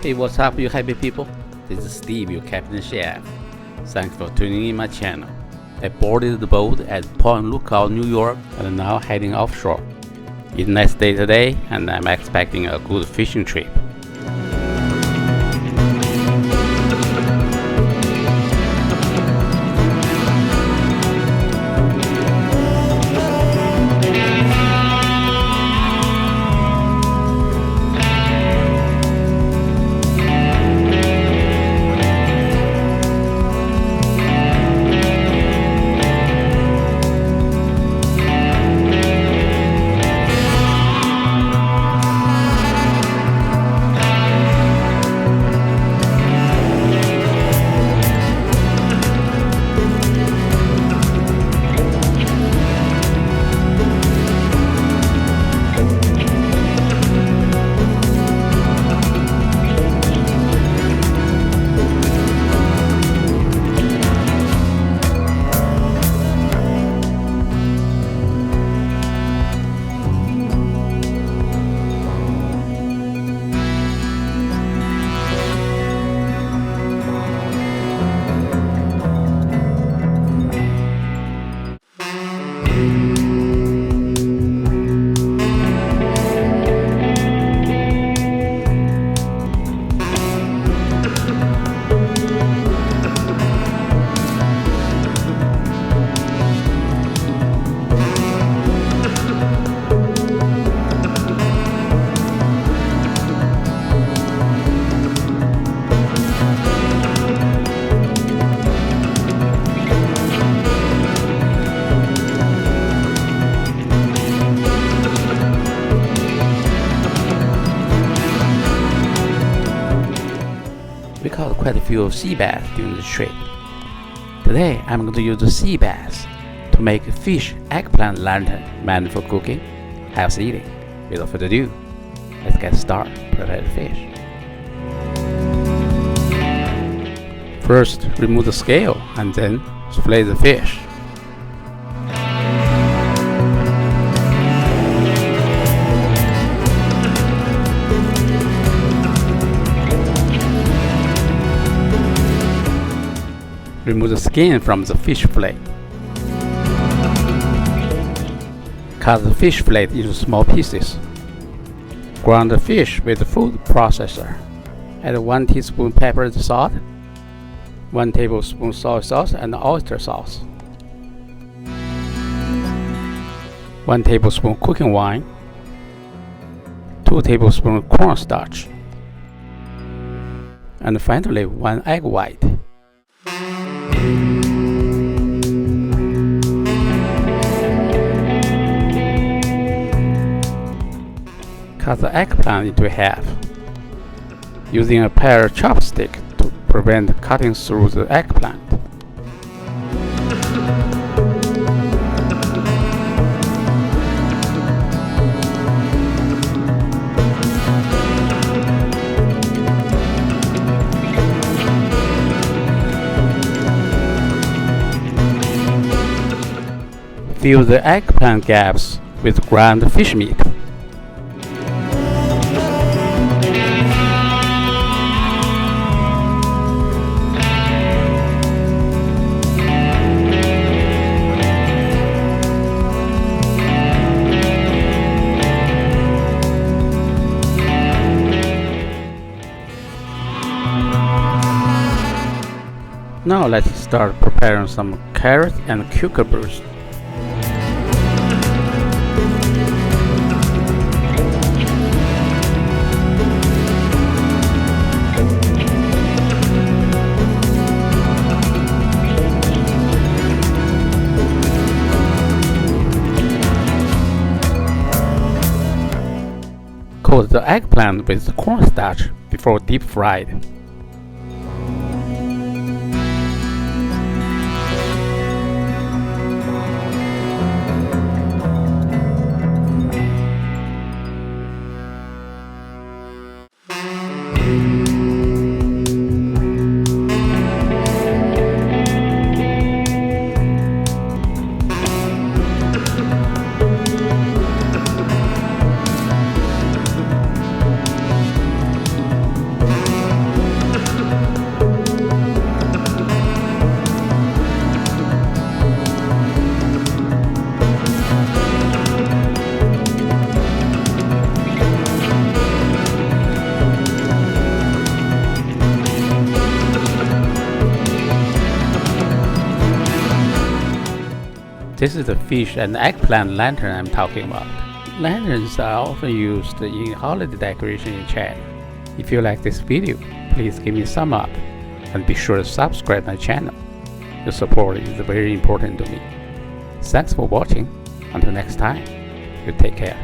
Hey, what's up, you happy people? This is Steve, your Captain Chef. Thanks for tuning in my channel. I boarded the boat at Point Lookout, New York, and am now heading offshore. It's a nice day today, and I'm expecting a good fishing trip. We caught quite a few sea bass during the trip. Today I'm going to use the sea bass to make a fish eggplant lantern meant for cooking, healthy eating. Without further ado, let's get started. Prepare the fish. First, remove the scale and then fillet the fish. Remove the skin from the fish fillet. Cut the fish fillet into small pieces. Grind the fish with a food processor. Add 1 teaspoon pepper and salt, 1 tablespoon soy sauce and oyster sauce, 1 tablespoon cooking wine, 2 tablespoons cornstarch, and finally 1 egg white. Cut the eggplant into half, using a pair of chopsticks to prevent cutting through the eggplant. Fill the eggplant gaps with ground fish meat. Now let's start preparing some carrots and cucumbers. Coat the eggplant with cornstarch before deep fried. This is the fish and eggplant lantern I'm talking about. Lanterns are often used in holiday decoration in China. If you like this video, please give me a thumb up and be sure to subscribe my channel. Your support is very important to me. Thanks for watching. Until next time, you take care.